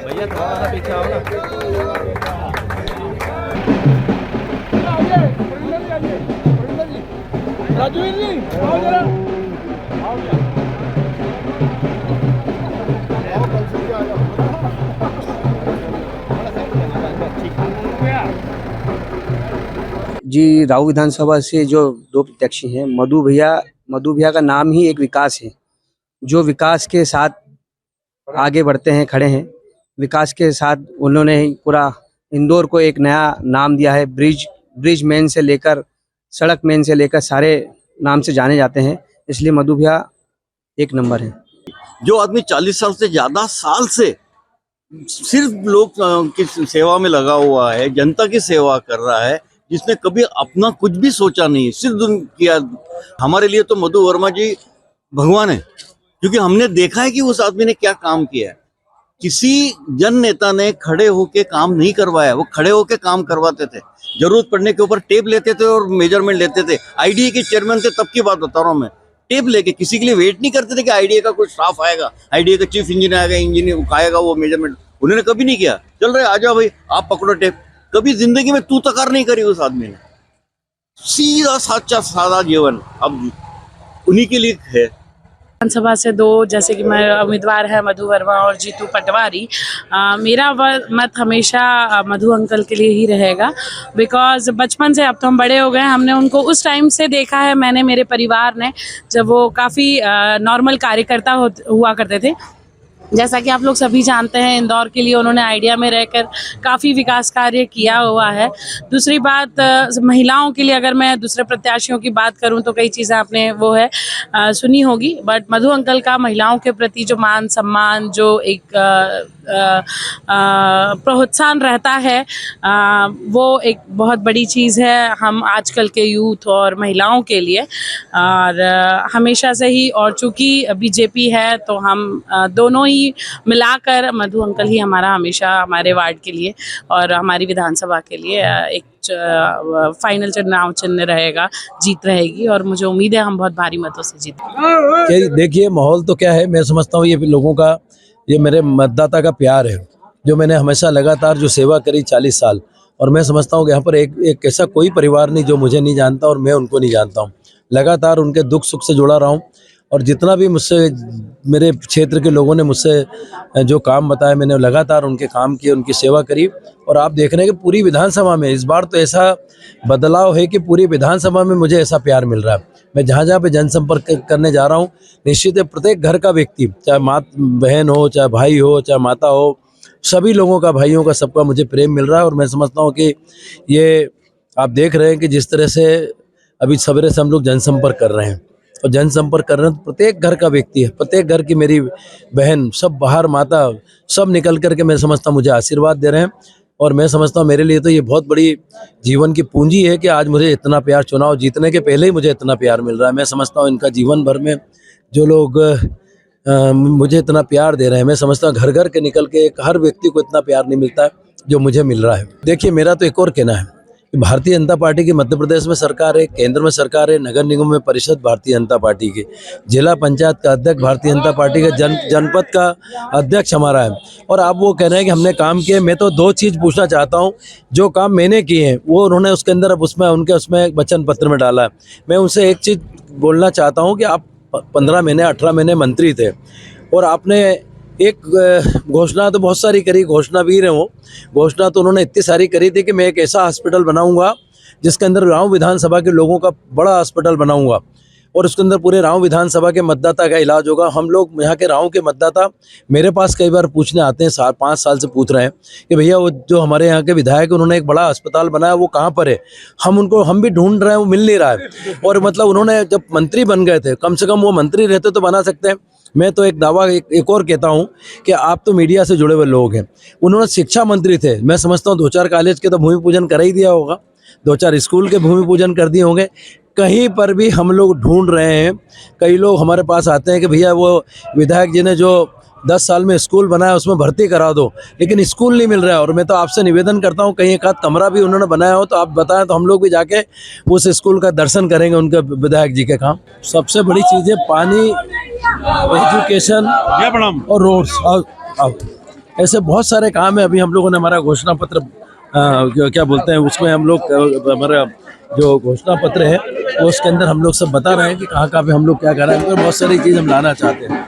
भैया थोड़ा सा पीछे आओ ना। जी, राऊ विधानसभा से जो दो प्रत्याशी हैं, मधु भैया का नाम ही एक विकास है। जो विकास के साथ आगे बढ़ते हैं, खड़े हैं। विकास के साथ उन्होंने ही पूरा इंदौर को एक नया नाम दिया है। ब्रिज मैन से लेकर सड़क मैन से लेकर सारे नाम से जाने जाते हैं, इसलिए मधु भैया एक नंबर है। जो आदमी 40 साल से ज्यादा साल से सिर्फ लोग की सेवा में लगा हुआ है, जनता की सेवा कर रहा है, जिसने कभी अपना कुछ भी सोचा नहीं, सिर्फ किया। हमारे लिए तो मधु वर्मा जी भगवान है, क्योंकि हमने देखा है कि उस आदमी ने क्या काम किया है। किसी जन नेता ने खड़े होके काम नहीं करवाया, वो खड़े होके काम करवाते थे। जरूरत पड़ने के ऊपर टेप लेते थे और मेजरमेंट लेते थे। आईडीए के चेयरमैन थे, तब की बात बता रहा हूँ मैं। टेप लेके किसी के लिए वेट नहीं करते थे कि आईडीए का कोई स्टाफ आएगा, आईडीए का चीफ इंजीनियर आएगा, इंजीनियर आएगा वो मेजरमेंट। उन्होंने कभी नहीं किया। चल रहे आ जाओ भाई, आप पकड़ो टेप। कभी जिंदगी में तू तकार नहीं करी उस आदमी ने। सीधा सच्चा सादा जीवन अब उन्हीं के लिए है। विधानसभा से दो, जैसे कि मैं उम्मीदवार है मधु वर्मा और जीतू पटवारी। मेरा मत हमेशा मधु अंकल के लिए ही रहेगा, बिकॉज बचपन से, अब तो हम बड़े हो गए, हमने उनको उस टाइम से देखा है, मैंने, मेरे परिवार ने, जब वो काफ़ी नॉर्मल कार्यकर्ता हुआ करते थे। जैसा कि आप लोग सभी जानते हैं, इंदौर के लिए उन्होंने आइडिया में रहकर काफ़ी विकास कार्य किया हुआ है। दूसरी बात, महिलाओं के लिए अगर मैं दूसरे प्रत्याशियों की बात करूं तो कई चीज़ें आपने सुनी होगी, बट मधु अंकल का महिलाओं के प्रति जो मान सम्मान, जो एक प्रोत्साहन रहता है, वो एक बहुत बड़ी चीज़ है हम आजकल के यूथ और महिलाओं के लिए। और हमेशा से ही, और चूँकि बीजेपी है तो हम दोनों ही मिलाकर, मधु अंकल ही हमारा हमेशा हमारे वार्ड के लिए और हमारी विधानसभा के लिए एक फाइनल चुनाव चिन्ह रहेगा, जीत रहेगी, और मुझे उम्मीद है हम बहुत भारी मतों से जीतेंगे। देखिए, माहौल तो क्या है, मैं समझता हूँ ये लोगों का, ये मेरे मतदाता का प्यार है, जो मैंने हमेशा लगातार जो सेवा करी 40 साल। और मैं समझता हूँ कि यहाँ पर एक ऐसा कोई परिवार नहीं जो मुझे नहीं जानता और मैं उनको नहीं जानता हूँ। लगातार उनके दुख सुख से जुड़ा रहा हूँ, और जितना भी मुझसे, मेरे क्षेत्र के लोगों ने मुझसे जो काम बताया, मैंने लगातार उनके काम किए, उनकी सेवा करी। और आप देख रहे हैं कि पूरी विधानसभा में इस बार तो ऐसा बदलाव है कि पूरी विधानसभा में मुझे ऐसा प्यार मिल रहा है। मैं जहाँ जहाँ पे जनसंपर्क करने जा रहा हूँ, निश्चित है प्रत्येक घर का व्यक्ति, चाहे माँ बहन हो, चाहे भाई हो, चाहे माता हो, सभी लोगों का, भाइयों का, सबका मुझे प्रेम मिल रहा है। और मैं समझता हूँ कि ये आप देख रहे हैं कि जिस तरह से अभी सवेरे से हम लोग जनसंपर्क कर रहे हैं, और जनसंपर्क कर रहे हैं, तो प्रत्येक घर का व्यक्ति है, प्रत्येक घर की मेरी बहन, सब बाहर, माता, सब निकल करके मैं समझता हूँ मुझे आशीर्वाद दे रहे हैं। और मैं समझता हूँ मेरे लिए तो ये बहुत बड़ी जीवन की पूंजी है कि आज मुझे इतना प्यार, चुनाव जीतने के पहले ही मुझे इतना प्यार मिल रहा है। मैं समझता हूँ इनका जीवन भर में जो लोग मुझे इतना प्यार दे रहे हैं, मैं समझता हूँ घर घर के निकल के हर व्यक्ति को इतना प्यार नहीं मिलता है जो मुझे मिल रहा है। देखिए, मेरा तो एक और कहना है, भारतीय जनता पार्टी की मध्य प्रदेश में सरकार है, केंद्र में सरकार है, नगर निगम में परिषद भारतीय जनता पार्टी की, जिला पंचायत का अध्यक्ष भारतीय जनता पार्टी का, जनपद का अध्यक्ष हमारा है। और आप वो कह रहे हैं कि हमने काम किए। मैं तो दो चीज़ पूछना चाहता हूँ, जो काम मैंने किए हैं वो उन्होंने उसके अंदर, अब उसमें वचन पत्र में डाला है। मैं उनसे एक चीज़ बोलना चाहता हूँ कि आप 15 महीने 18 महीने मंत्री थे, और आपने एक घोषणा तो बहुत सारी करी, घोषणा भी रहे हो, घोषणा तो उन्होंने इतनी सारी करी थी कि मैं एक ऐसा हॉस्पिटल बनाऊंगा जिसके अंदर राव विधानसभा के लोगों का बड़ा हॉस्पिटल बनाऊंगा, और उसके अंदर पूरे राव विधानसभा के मतदाता का इलाज होगा। हम लोग यहाँ के राव के मतदाता मेरे पास कई बार पूछने आते हैं, 5 साल से पूछ रहे हैं कि भैया वो जो हमारे यहाँ के विधायक, उन्होंने एक बड़ा अस्पताल बनाया, वो कहाँ पर है? हम भी ढूंढ रहे हैं, वो मिल नहीं रहा है। और मतलब उन्होंने जब मंत्री बन गए थे, कम से कम वो मंत्री रहते तो बना सकते हैं। मैं तो एक दावा एक और कहता हूं कि आप तो मीडिया से जुड़े हुए लोग हैं, उन्होंने शिक्षा मंत्री थे, मैं समझता हूं 2-4 कॉलेज के तो भूमि पूजन कर ही दिया होगा, 2-4 स्कूल के भूमि पूजन कर दिए होंगे। कहीं पर भी हम लोग ढूंढ रहे हैं। कई लोग हमारे पास आते हैं कि भैया वो विधायक जी ने जो 10 साल में स्कूल बनाया उसमें भर्ती करा दो, लेकिन स्कूल नहीं मिल रहा है। और मैं तो आपसे निवेदन करता हूं, कहीं एक आध कमरा भी उन्होंने बनाया हो तो आप बताएं, तो हम लोग भी जाके उस स्कूल का दर्शन करेंगे, उनके विधायक जी के काम। सबसे बड़ी चीज़ है पानी। एजुकेशन और रोड्स और ऐसे बहुत सारे काम है। अभी हम लोगों ने हमारा घोषणा पत्र क्या बोलते हैं उसमें हम लोग हमारा जो घोषणा पत्र है वो उसके अंदर हम लोग सब बता रहे हैं कि कहाँ कहाँ पे हम लोग क्या कर रहे हैं, बहुत सारी चीज़ हम लाना चाहते हैं।